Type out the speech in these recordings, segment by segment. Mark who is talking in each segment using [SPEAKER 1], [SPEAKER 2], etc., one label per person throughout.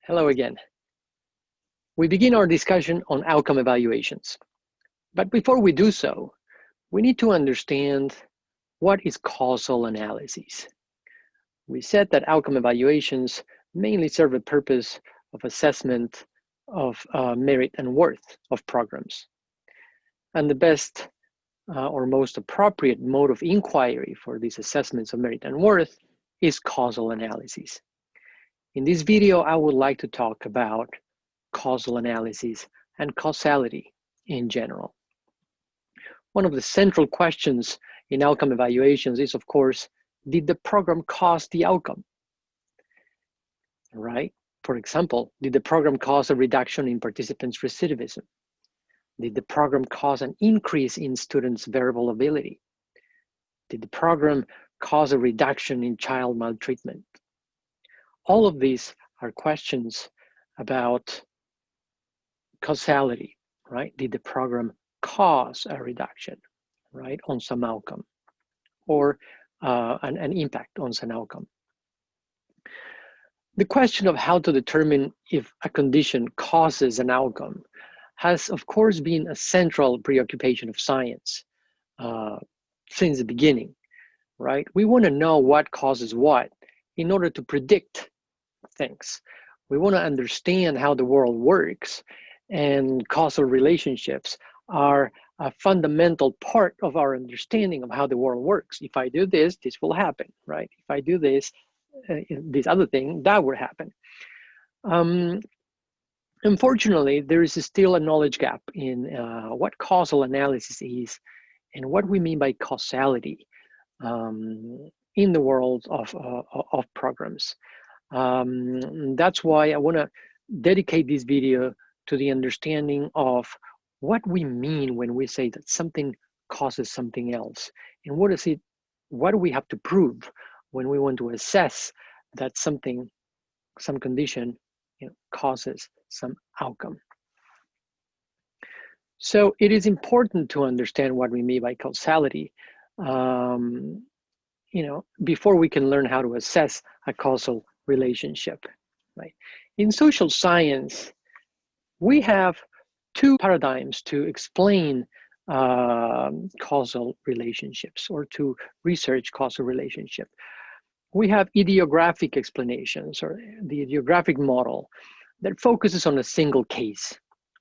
[SPEAKER 1] Hello again. We begin our discussion on outcome evaluations. But before we do so, we need to understand what is causal analysis. We said that outcome evaluations mainly serve a purpose of assessment of merit and worth of programs. And the best or most appropriate mode of inquiry for these assessments of merit and worth is causal analysis. In this video, I would like to talk about causal analysis and causality in general. One of the central questions in outcome evaluations is, of course, did the program cause the outcome? Right? For example, did the program cause a reduction in participants' recidivism? Did the program cause an increase in students' verbal ability? Did the program cause a reduction in child maltreatment? All of these are questions about causality, right? Did the program cause a reduction, right, on some outcome or an impact on some outcome? The question of how to determine if a condition causes an outcome has, of course, been a central preoccupation of science since the beginning, right? We want to know what causes what in order to predict things. We want to understand how the world works, and causal relationships are a fundamental part of our understanding of how the world works. If I do this, this will happen, right? If I do this, this other thing, that will happen. Unfortunately, there is still a knowledge gap in what causal analysis is and what we mean by causality in the world of programs. That's why I want to dedicate this video to the understanding of what we mean when we say that something causes something else, and what do we have to prove when we want to assess that some condition, causes some outcome. So it is important to understand what we mean by causality, before we can learn how to assess a causal relationship, right? In social science, we have two paradigms to explain causal relationships or to research causal relationship. We have idiographic explanations, or the idiographic model, that focuses on a single case.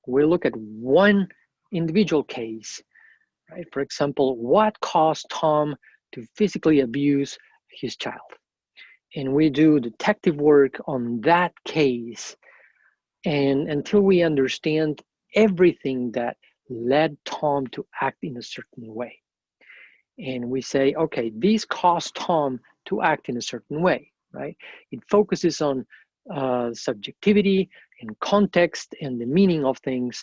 [SPEAKER 1] We look at one individual case, right? For example, what caused Tom to physically abuse his child? And we do detective work on that case, and until we understand everything that led Tom to act in a certain way. And we say, okay, this caused Tom to act in a certain way, right? It focuses on subjectivity and context and the meaning of things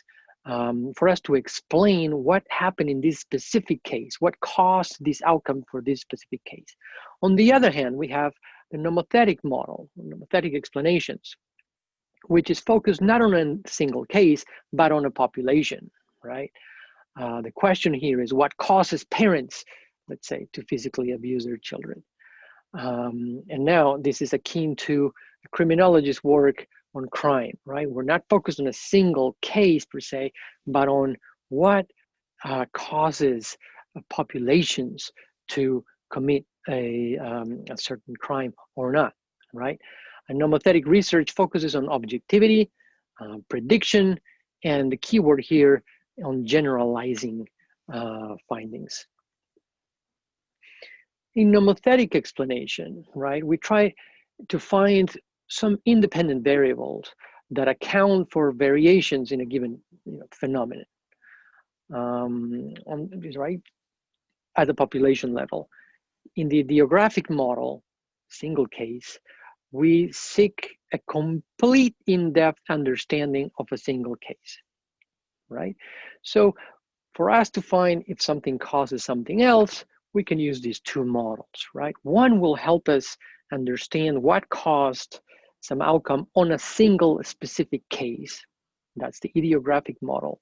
[SPEAKER 1] for us to explain what happened in this specific case, what caused this outcome for this specific case. On the other hand, we have the nomothetic model, nomothetic explanations, which is focused not on a single case, but on a population, right? The question here is what causes parents, let's say, to physically abuse their children? And now this is akin to a criminologist's work on crime, right? We're not focused on a single case per se, but on what causes populations to commit a certain crime or not, right? And nomothetic research focuses on objectivity, prediction, and the keyword here on generalizing findings. In nomothetic explanation, right, we try to find some independent variables that account for variations in a given phenomenon, right, at the population level. In the idiographic model, single case, we seek a complete in-depth understanding of a single case, right? So for us to find if something causes something else, we can use these two models, right? One will help us understand what caused some outcome on a single specific case. That's the idiographic model.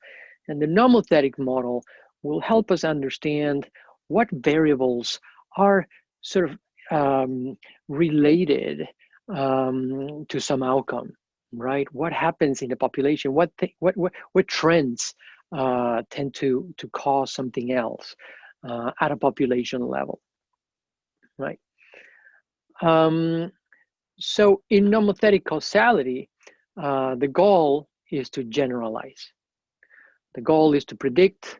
[SPEAKER 1] And the nomothetic model will help us understand what variables are sort of related to some outcome, right? What happens in the population? What trends tend to cause something else at a population level, right? So in nomothetic causality, the goal is to generalize. The goal is to predict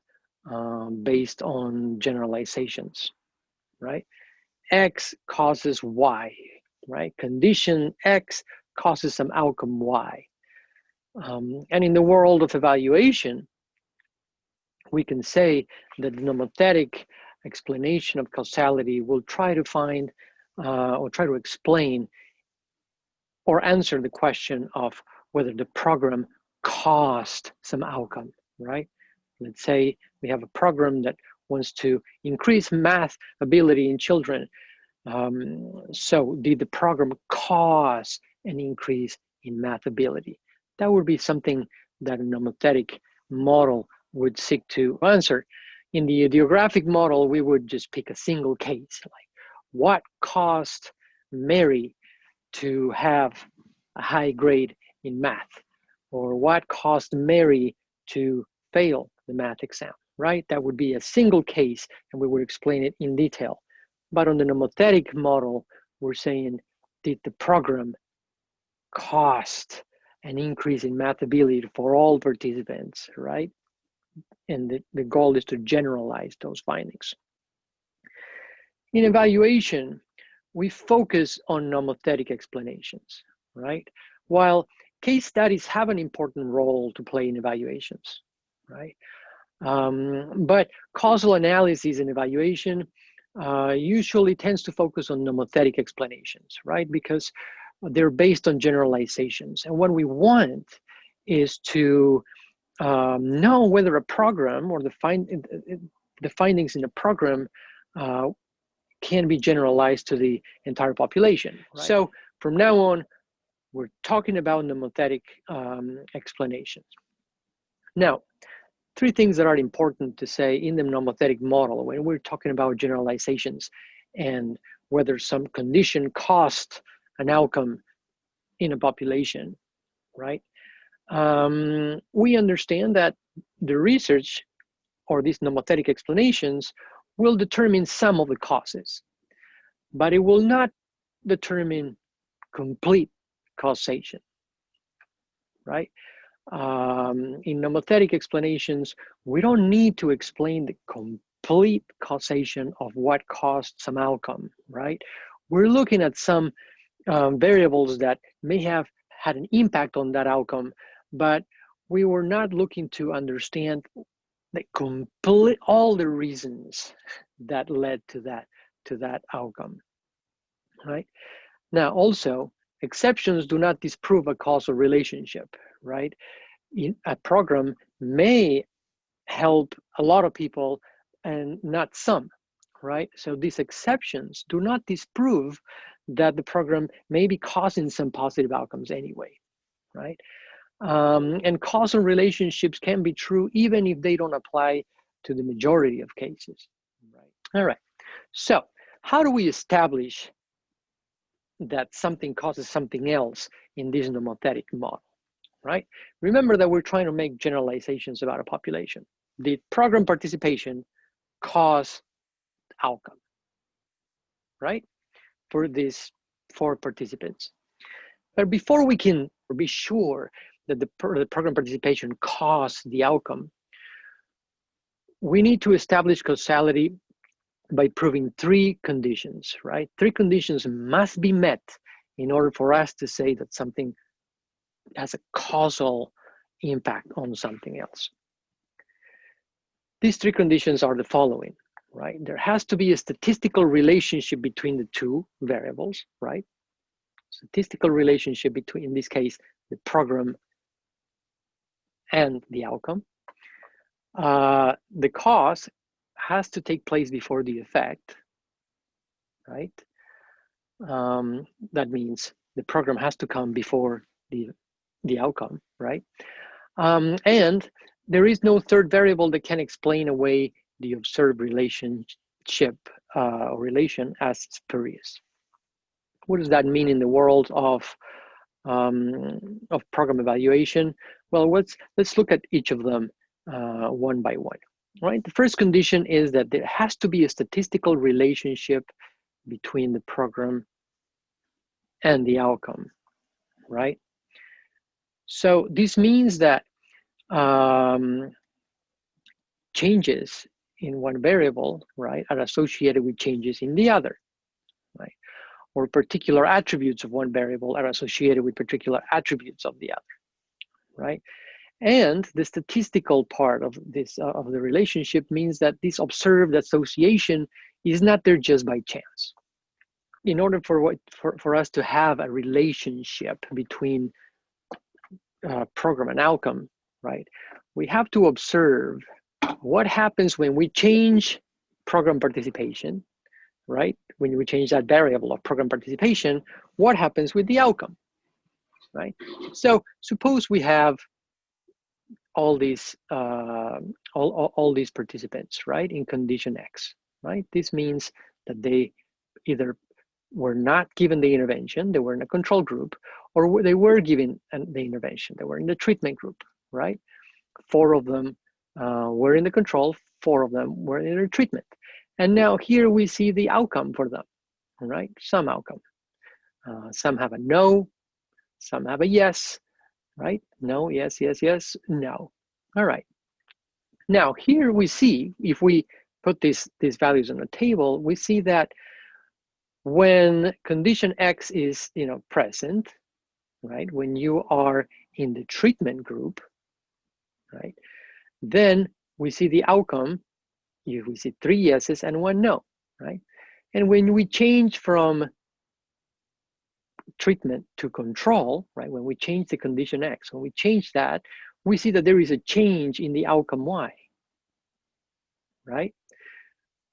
[SPEAKER 1] based on generalizations, right? X causes Y, right? Condition X causes some outcome Y. And in the world of evaluation, we can say that the nomothetic explanation of causality will try to find or try to explain or answer the question of whether the program caused some outcome, right? Let's say we have a program that wants to increase math ability in children. So did the program cause an increase in math ability? That would be something that a nomothetic model would seek to answer. In the ideographic model, we would just pick a single case, like what caused Mary to have a high grade in math, or what caused Mary to fail the math exam, right? That would be a single case, and we would explain it in detail. But on the nomothetic model, we're saying, did the program cost an increase in math ability for all participants, right? And the goal is to generalize those findings. In evaluation, we focus on nomothetic explanations, right? While case studies have an important role to play in evaluations, right? But causal analysis and evaluation usually tends to focus on nomothetic explanations, right? Because they're based on generalizations. And what we want is to know whether a program or the findings in a program can be generalized to the entire population. Right. So from now on, we're talking about nomothetic explanations. Now, three things that are important to say in the nomothetic model when we're talking about generalizations and whether some condition caused an outcome in a population, right? We understand that the research or these nomothetic explanations will determine some of the causes, but it will not determine complete causation, right? In nomothetic explanations, we don't need to explain the complete causation of what caused some outcome, right? We're looking at some variables that may have had an impact on that outcome, but we were not looking to understand the complete all the reasons that led to that outcome, right? Now, also, exceptions do not disprove a causal relationship, right? A program may help a lot of people and not some, right? So these exceptions do not disprove that the program may be causing some positive outcomes anyway, right? And causal relationships can be true even if they don't apply to the majority of cases. Right. All right. So how do we establish that something causes something else in this nomothetic model, right? Remember that we're trying to make generalizations about a population. Did program participation cause outcome, right? For these 4 participants. But before we can be sure that the program participation caused the outcome, we need to establish causality by proving 3 conditions, right? 3 conditions must be met in order for us to say that something has a causal impact on something else. These 3 conditions are the following, right? There has to be a statistical relationship between the 2 variables, right? Statistical relationship between, in this case, the program and the outcome. The cause has to take place before the effect, right? That means the program has to come before the outcome, right? And there is no third variable that can explain away the observed relationship or relation as spurious. What does that mean in the world of of program evaluation? Well, let's look at each of them one by one. Right. The first condition is that there has to be a statistical relationship between the program and the outcome. Right. So this means that changes in one variable, right, are associated with changes in the other, right? Or particular attributes of one variable are associated with particular attributes of the other, right? And the statistical part of this of the relationship means that this observed association is not there just by chance. In order for us to have a relationship between program and outcome, right, we have to observe what happens when we change program participation, right? When we change that variable of program participation, what happens with the outcome, right? So suppose we have all these all these participants, right, in condition X, right? This means that they either were not given the intervention, they were in a control group, or they were given the intervention, they were in the treatment group, right? 4 of them were in the control, 4 of them were in the treatment. And now here we see the outcome for them, right? Some outcome. Some have a no, some have a yes, right? No, yes, yes, yes, no. All right. Now here we see, if we put these values on a table, we see that when condition X is present, right? When you are in the treatment group, right? Then we see the outcome. We see 3 yeses and 1 no, right? And when we change from treatment to control, right? When we change the condition X, when we change that, we see that there is a change in the outcome Y, right?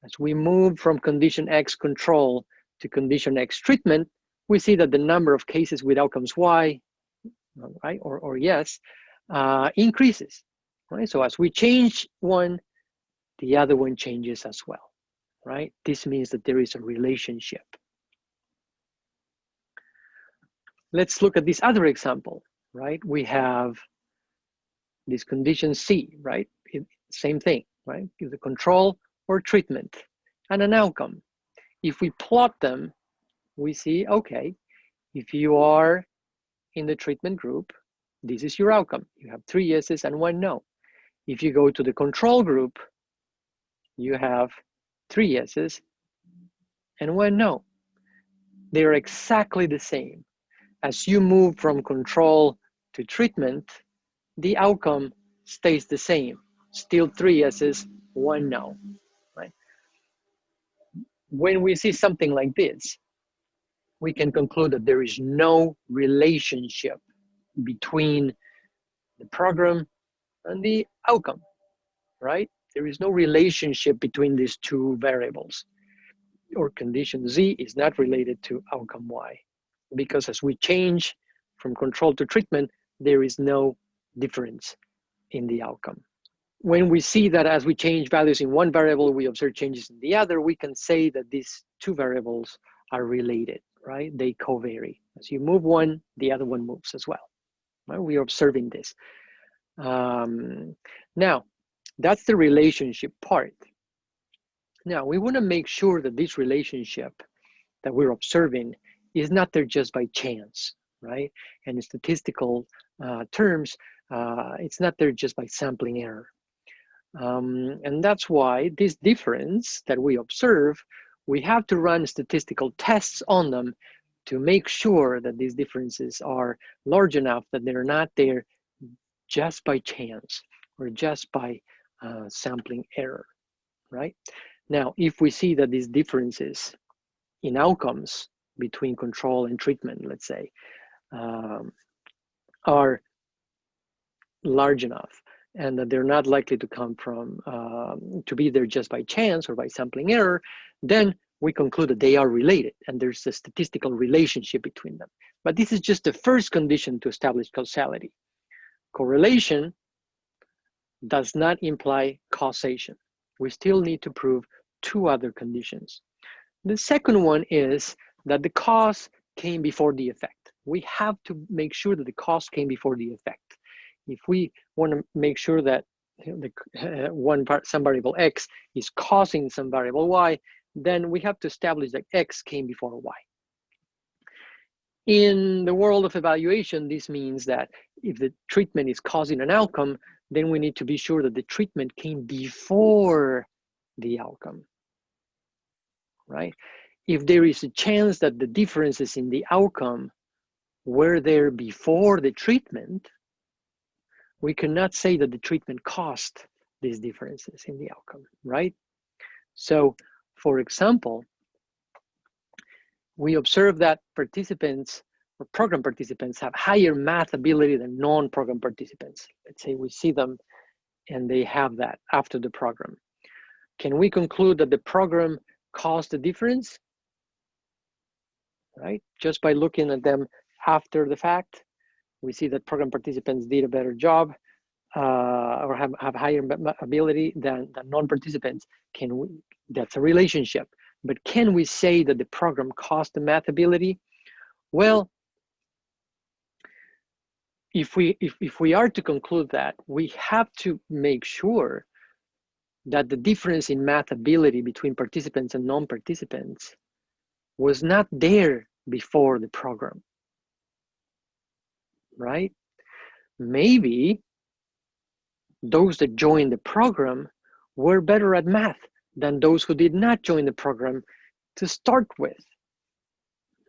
[SPEAKER 1] As we move from condition X control to condition X treatment, we see that the number of cases with outcomes Y, right, or yes, increases, right? So as we change one, the other one changes as well, right? This means that there is a relationship. Let's look at this other example, right? We have this condition C, right? Same thing, right? The control or treatment and an outcome. If we plot them, we see, okay, if you are in the treatment group, this is your outcome. You have 3 yeses and 1 no. If you go to the control group, you have 3 yeses and 1 no. They're exactly the same. As you move from control to treatment, the outcome stays the same. Still 3 yeses, 1 no, right? When we see something like this, we can conclude that there is no relationship between the program and the outcome, right? There is no relationship between these 2 variables. Or condition Z is not related to outcome Y, because as we change from control to treatment, there is no difference in the outcome. When we see that as we change values in one variable, we observe changes in the other, we can say that these 2 variables are related, right? They co-vary. As you move one, the other one moves as well, right? We are observing this. Now, that's the relationship part. Now, we want to make sure that this relationship that we're observing is not there just by chance, right? And in statistical terms, it's not there just by sampling error. And that's why this difference that we observe, we have to run statistical tests on them to make sure that these differences are large enough that they're not there just by chance or just by sampling error, right? Now, if we see that these differences in outcomes between control and treatment, let's say, are large enough and that they're not likely to come from, to be there just by chance or by sampling error, then we conclude that they are related and there's a statistical relationship between them. But this is just the first condition to establish causality. Correlation does not imply causation. We still need to prove 2 other conditions. The second one is that the cause came before the effect. we have to make sure that the cause came before the effect. If we want to make sure that some variable x is causing some variable y, then we have to establish that x came before y. In the world of evaluation, this means that if the treatment is causing an outcome, then we need to be sure that the treatment came before the outcome, right? If there is a chance that the differences in the outcome were there before the treatment, we cannot say that the treatment caused these differences in the outcome, right? So, for example, we observe that participants or program participants have higher math ability than non-program participants. Let's say we see them and they have that after the program. Can we conclude that the program caused the difference? Right? Just by looking at them after the fact, we see that program participants did a better job or have higher ability than non-participants. That's a relationship. But can we say that the program caused the math ability? Well, if we are to conclude that, we have to make sure that the difference in math ability between participants and non-participants was not there before the program, right? Maybe those that joined the program were better at math than those who did not join the program to start with,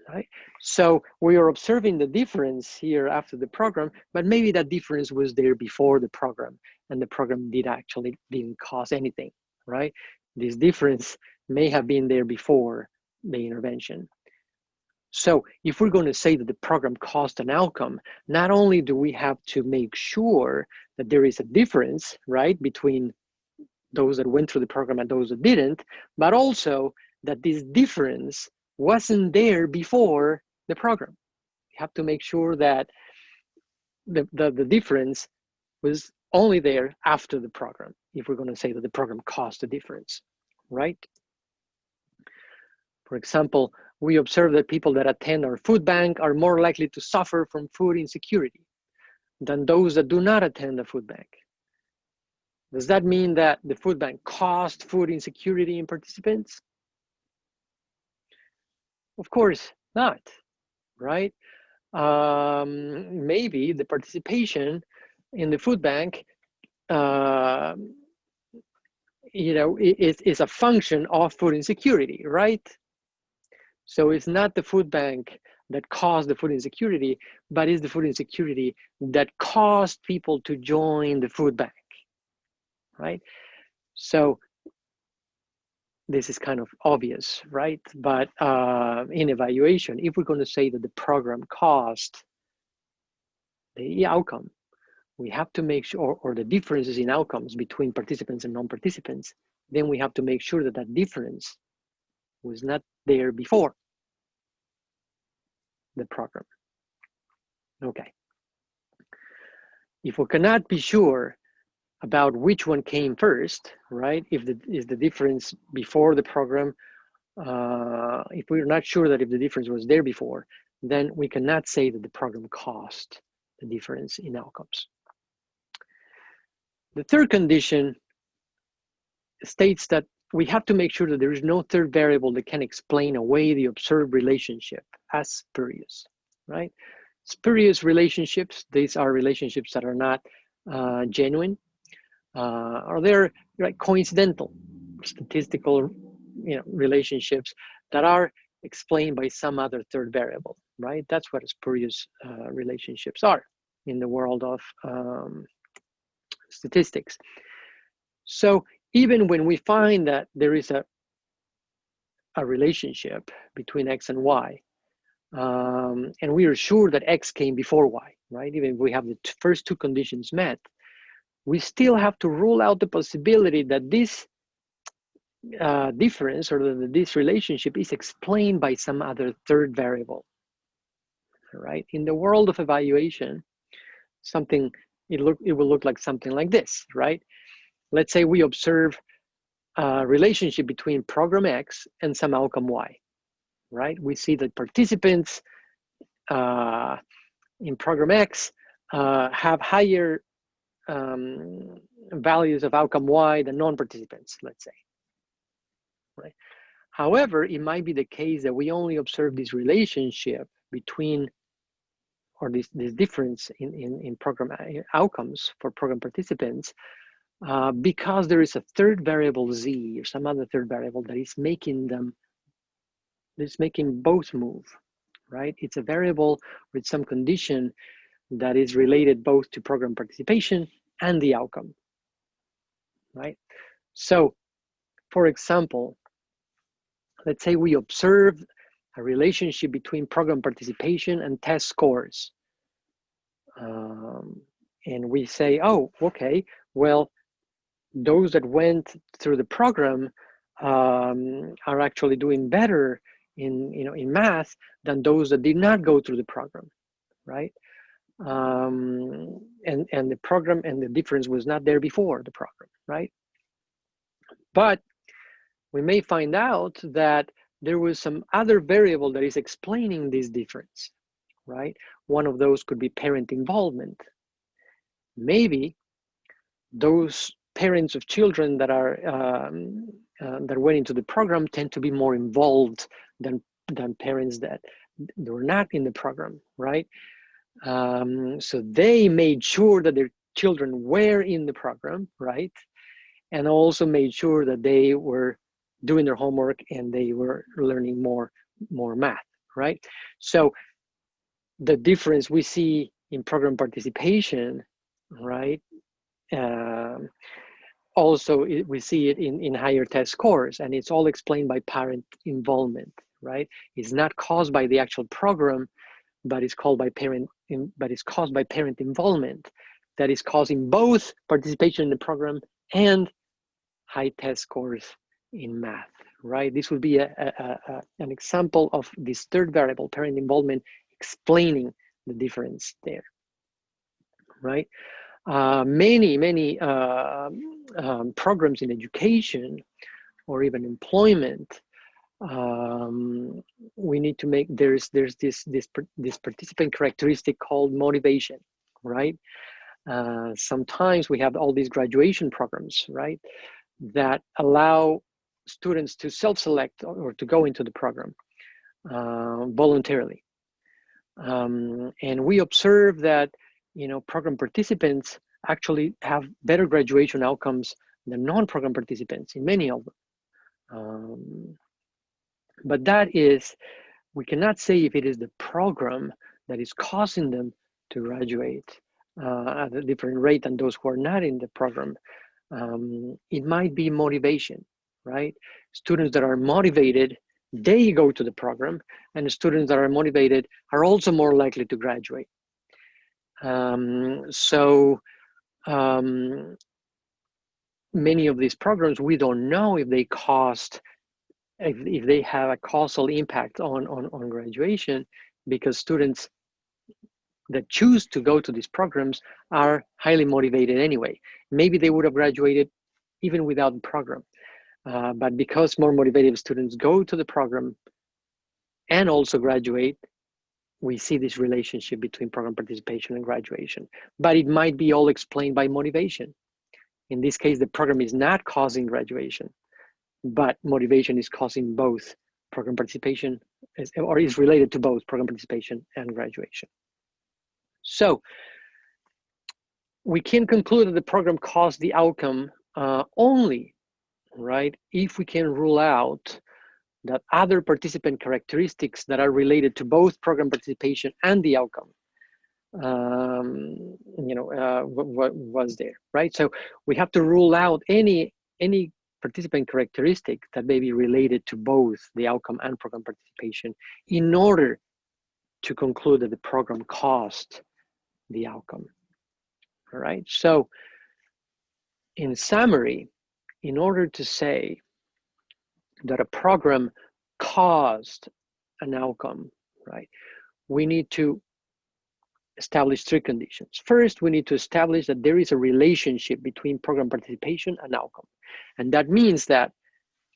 [SPEAKER 1] right? So we are observing the difference here after the program, but maybe that difference was there before the program and the program didn't cause anything, right? This difference may have been there before the intervention. So if we're going to say that the program caused an outcome, not only do we have to make sure that there is a difference, right, between those that went through the program and those that didn't, but also that this difference wasn't there before the program. We have to make sure that the difference was only there after the program, if we're going to say that the program caused the difference, right? For example, we observe that people that attend our food bank are more likely to suffer from food insecurity than those that do not attend the food bank. Does that mean that the food bank caused food insecurity in participants? Of course not, right? Maybe the participation in the food bank is a function of food insecurity, right? So it's not the food bank that caused the food insecurity, but it's the food insecurity that caused people to join the food bank, right? So this is kind of obvious, right? But in evaluation, if we're going to say that the program caused the outcome, we have to make sure, or the differences in outcomes between participants and non-participants, then we have to make sure that that difference was not there before the program. Okay. If we cannot be sure about which one came first, right? Is the difference before the program, if we're not sure that if the difference was there before, then we cannot say that the program caused the difference in outcomes. The third condition states that we have to make sure that there is no third variable that can explain away the observed relationship as spurious, right? Spurious relationships, these are relationships that are not genuine, or they're like coincidental, statistical, relationships that are explained by some other third variable, right? That's what spurious relationships are in the world of statistics. So even when we find that there is a relationship between X and Y, and we are sure that X came before Y, right? Even if we have the first two conditions met, we still have to rule out the possibility that this difference or that this relationship is explained by some other third variable, right? In the world of evaluation, it will look like something like this, right? Let's say we observe a relationship between program X and some outcome Y, right? We see that participants in program X have higher values of outcome Y than non-participants, let's say, right? However, it might be the case that we only observe this relationship between, or this difference in program outcomes for program participants because there is a third variable Z or some other third variable that is making both move, right? It's a variable with some condition that is related both to program participation and the outcome, right? So, for example, let's say we observe a relationship between program participation and test scores. And we say, oh, okay, well, those that went through the program are actually doing better in math than those that did not go through the program, right? And the program and the difference was not there before the program, right? But we may find out that there was some other variable that is explaining this difference, right? One of those could be parent involvement. Maybe those parents of children that are that went into the program tend to be more involved than parents that were not in the program, right? So they made sure that their children were in the program, right? And also made sure that they were doing their homework and they were learning more math, right? So the difference we see in program participation, right? Also, we see it in higher test scores, and it's all explained by parent involvement, right? It's not caused by the actual program, but it's caused by parent involvement that is causing both participation in the program and high test scores in math, right? This would be an example of this third variable, parent involvement, explaining the difference there, right? Many programs in education or even employment, we need to make, there's this participant characteristic called motivation, right? Sometimes we have all these graduation programs, right, that allow students to self-select or to go into the program voluntarily. And we observe that, program participants actually have better graduation outcomes than non-program participants in many of them. But that is, we cannot say if it is the program that is causing them to graduate at a different rate than those who are not in the program. It might be motivation, right? Students that are motivated, they go to the program, and the students that are motivated are also more likely to graduate. Many of these programs, we don't know if they if they have a causal impact on graduation, because students that choose to go to these programs are highly motivated anyway. Maybe they would have graduated even without the program. But because more motivated students go to the program and also graduate, we see this relationship between program participation and graduation. But it might be all explained by motivation. In this case, the program is not causing graduation, but motivation is causing both program participation, or is related to both program participation and graduation. So we can conclude that the program caused the outcome only, right, if we can rule out that other participant characteristics that are related to both program participation and the outcome was there, right? So we have to rule out any participant characteristic that may be related to both the outcome and program participation in order to conclude that the program caused the outcome. All right, so in summary, in order to say that a program caused an outcome, right, we need to establish three conditions. First, we need to establish that there is a relationship between program participation and outcome. And that means that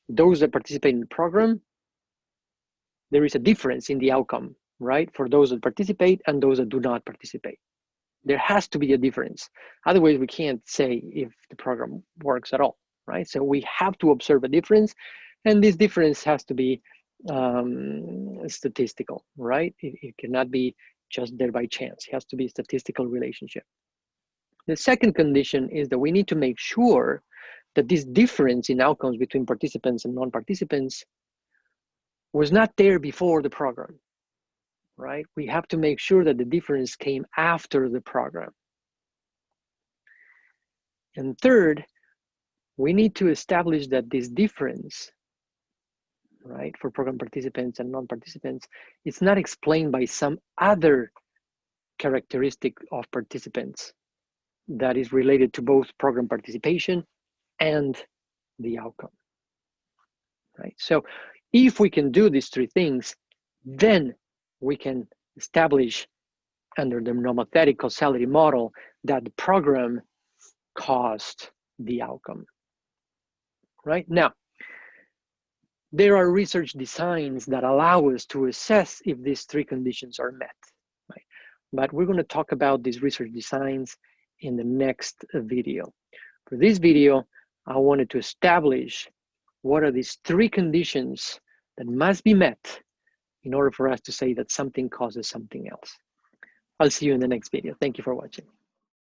[SPEAKER 1] those that participate in the program, there is a difference in the outcome right? For those that participate and those that do not participate. There has to be a difference. Otherwise, we can't say if the program works at all, right? So we have to observe a difference, and this difference has to be statistical, right? It cannot be just there by chance. It has to be a statistical relationship. The second condition is that we need to make sure that this difference in outcomes between participants and non-participants was not there before the program, right? We have to make sure that the difference came after the program. And third, we need to establish that this difference, right, for program participants and non-participants, it's not explained by some other characteristic of participants that is related to both program participation and the outcome, right? So if we can do these three things, then we can establish under the nomothetic causality model that the program caused the outcome, right? Now, there are research designs that allow us to assess if these three conditions are met, right? But we're going to talk about these research designs in the next video. For this video, I wanted to establish what are these three conditions that must be met in order for us to say that something causes something else. I'll see you in the next video. Thank you for watching.